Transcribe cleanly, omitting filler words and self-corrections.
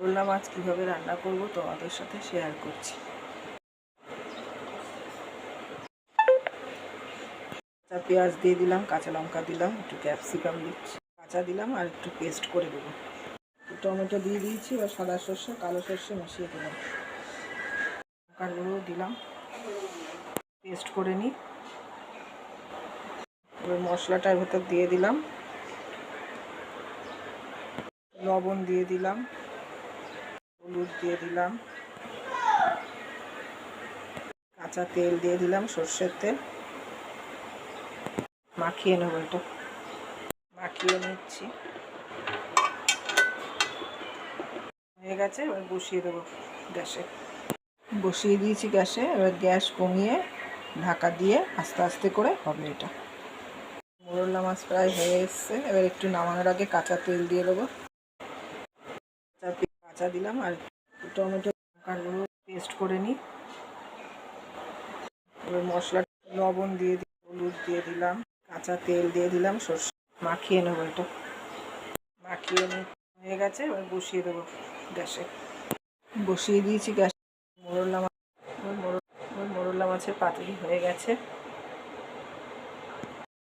মোরলা মাছ কীভাবে রান্না করব তোমাদের সাথে শেয়ার করছি। কাঁচা পেঁয়াজ দিয়ে দিলাম, কাঁচা লঙ্কা দিলাম, একটু ক্যাপসিকাম দিচ্ছি, কাঁচা দিলাম আর একটু পেস্ট করে দেবো। টমেটো দিয়ে দিয়েছি, এবার সাদা সর্ষে কালো সর্ষে মিশিয়ে দিলাম, লঙ্কার গুঁড়ো দিলাম, পেস্ট করে নিই। এবার মশলাটার ভেতর দিয়ে দিলাম, লবণ দিয়ে দিলাম, হলুদ দিয়ে দিলাম, কাঁচা তেল দিয়ে দিলাম, সর্ষের তেল। মাখিয়ে নেবো, এটা মাখিয়ে নিচ্ছি। হয়ে গেছে, এবার বসিয়ে দেবো গ্যাসে। বসিয়ে দিয়েছি গ্যাসে, এবার গ্যাস কমিয়ে ঢাকা দিয়ে আস্তে আস্তে করে হবে এটা। মোরলা মাছ প্রায় হয়ে এসছে, এবার একটু নামানোর আগে কাঁচা তেল দিয়ে দেবো। কাঁচা দিলাম আর টমেটো লঙ্কার গুঁড়ো পেস্ট করে নিই। এবার মশলা লবণ দিয়ে দিই, হলুদ দিয়ে দিলাম, কাঁচা তেল দিয়ে দিলাম, সর্ষে মাখিয়ে নেবো এটা। মাখিয়ে নিয়ে হয়ে গেছে, এবার বসিয়ে দেবো গ্যাসে। বসিয়ে দিয়েছি গ্যাস। মোরলা মাছের পাতুরি হয়ে গেছে।